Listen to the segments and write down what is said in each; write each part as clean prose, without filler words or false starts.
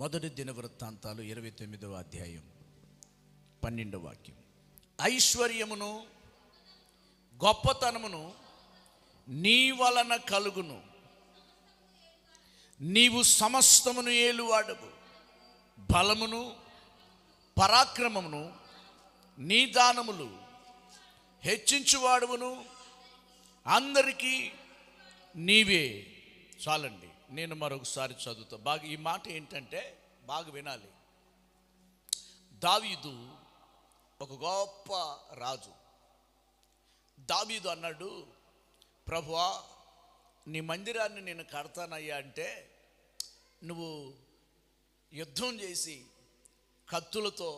మొదటి దినవృత్తాంతాలు 29వ అధ్యాయం 12వ వాక్యం. ఐశ్వర్యమును గొప్పతనమును నీ వలన కలుగును, నీవు సమస్తమును ఏలువాడవు. బలమును పరాక్రమమును నీ దానములు హెచ్చించువాడవును, అందరికీ నీవే. చాలండి, నేను మరొకసారి చదువుతా. బాగా ఈ మాట ఏంటంటే బాగా వినాలి. దావీదు ఒక గొప్ప రాజు. దావీదు అన్నాడు, ప్రభువా నీ మందిరాన్ని నేను కడతానయ్యా అంటే నువ్వు యుద్ధం చేసి కత్తులతో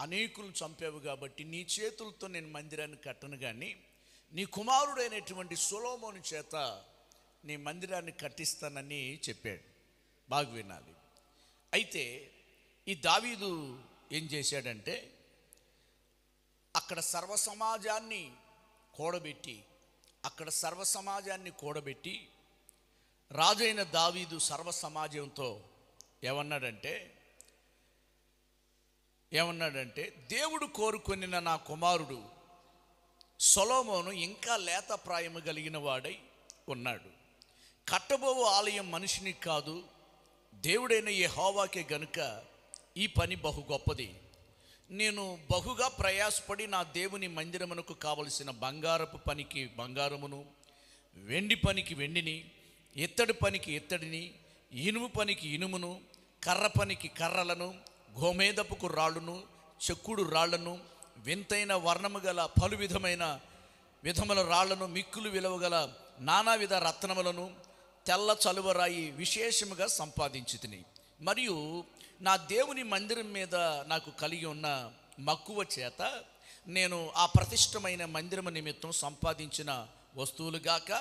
అనేకులు చంపావు కాబట్టి నీ చేతులతో నేను మందిరాన్ని కట్టను, కానీ నీ కుమారుడైనటువంటి సొలొమోను చేత నీ మందిరాన్ని కట్టిస్తానని చెప్పాడు. బాగా వినాలి. అయితే ఈ దావీదు ఏం చేశాడంటే అక్కడ సర్వసమాజాన్ని కూడబెట్టి రాజైన దావీదు సర్వసమాజంతో ఏమన్నాడంటే దేవుడు కోరుకొనిన నా కుమారుడు సొలొమోను ఇంకా లేత ప్రాయము కలిగిన వాడై ఉన్నాడు. కట్టబోవు ఆలయం మనిషిని కాదు, దేవుడైన యెహోవాకే గనుక ఈ పని బహు గొప్పది. నేను బహుగా ప్రయాసపడి నా దేవుని మందిరమునకు కావలసిన బంగారపు పనికి బంగారమును, వెండి పనికి వెండిని, ఇత్తడి పనికి ఇత్తడిని, ఇనుము పనికి ఇనుమును, కర్ర పనికి కర్రలను, గోమేదపుకు రాళ్ళును, చెక్కుడు రాళ్లను, వింతైన వర్ణము గల పలు విధముల రాళ్లను, మిక్కులు విలువగల నానావిధ రత్నములను, తెల్ల చలువరాయి విశేషముగా సంపాదించితిని. మరియు నా దేవుని మందిరం మీద నాకు కలిగి ఉన్న మక్కువ చేత నేను ఆ ప్రతిష్టమైన మందిరము నిమిత్తం సంపాదించిన వస్తువులుగాక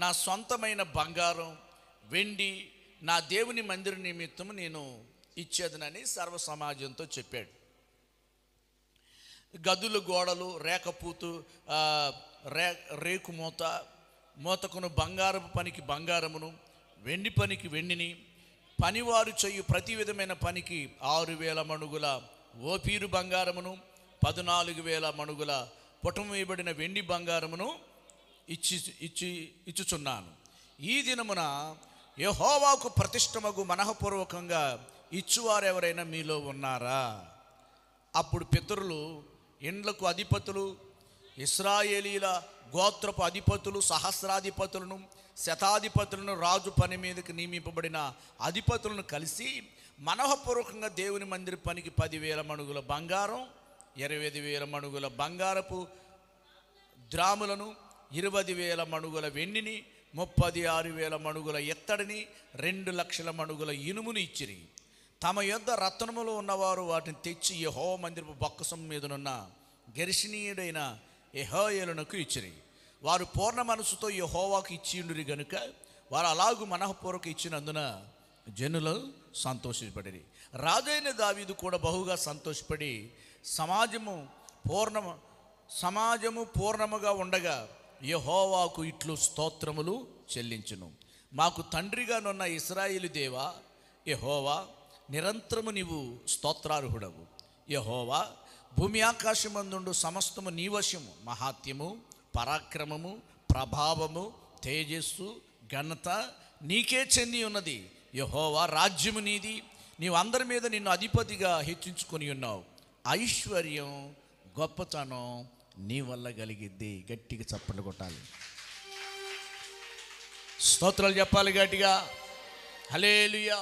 నా సొంతమైన బంగారం వెండి నా దేవుని మందిరం నిమిత్తం నేను ఇచ్చేదనని సర్వ సమాజంతో చెప్పాడు. గదులు గోడలు రేకపూతు రేకు మూతకును బంగారపు పనికి బంగారమును, వెండి పనికి వెండిని, పనివారు చేయు ప్రతి విధమైన పనికి 6,000 మణుగుల ఓపీరు బంగారమును, 14,000 మణుగుల పుటం వేయబడిన వెండి బంగారమును ఇచ్చుచున్నాను. ఈ దినమున యెహోవాకు ప్రతిష్టమగు మనఃపూర్వకంగా ఇచ్చువారెవరైనా మీలో ఉన్నారా? అప్పుడు పితరులు, ఇండ్లకు అధిపతులు, ఇశ్రాయేలీల గోత్రపు అధిపతులు, సహస్రాధిపతులను, శతాధిపతులను, రాజు పని మీదకి నియమింపబడిన అధిపతులను కలిసి మనఃపూర్వకంగా దేవుని మందిర పనికి 10,000 మణుగుల బంగారం, 25,000 మణుగుల బంగారపు ద్రాములను, 20,000 మణుగుల వెండిని, 36,000 మణుగుల ఇత్తడిని, 2,00,000 మణుగుల ఇనుమును ఇచ్చిరి. తమ యొద్ద రత్నములు ఉన్నవారు వాటిని తెచ్చి యెహోవా మందిరపు బొక్కసం మీదనున్న గెర్షనీయుడైన యెహోయేలునకు ఇచ్చిరి. వారు పూర్ణ మనసుతో యెహోవాకు ఇచ్చిండురి గనుక వారు అలాగూ మనఃపూర్వక ఇచ్చినందున జనులు సంతోషపడిరి. రాజైన దావీదు కూడా బహుగా సంతోషపడి సమాజము పూర్ణముగా ఉండగా యెహోవాకు ఇట్లు స్తోత్రములు చెల్లించును. మాకు తండ్రిగానున్న ఇశ్రాయేలు దేవా యెహోవా, నిరంతరము నీవు స్తోత్రార్హుడవు. యెహోవా, భూమి ఆకాశమందుండు సమస్తము నీ వశము. మహాత్యము, పరాక్రమము, ప్రభావము, తేజస్సు, ఘనత నీకే చెంది ఉన్నది. యెహోవా, రాజ్యము నీది, నీవు అందరి మీద నిన్ను అధిపతిగా హెచ్చించుకొని ఉన్నావు. ఐశ్వర్యం గొప్పతనం నీ వల్ల కలిగిద్ది. గట్టిగా చప్పట్లు కొట్టాలి, స్తోత్రాలు చెప్పాలి గట్టిగా. హల్లెలూయా.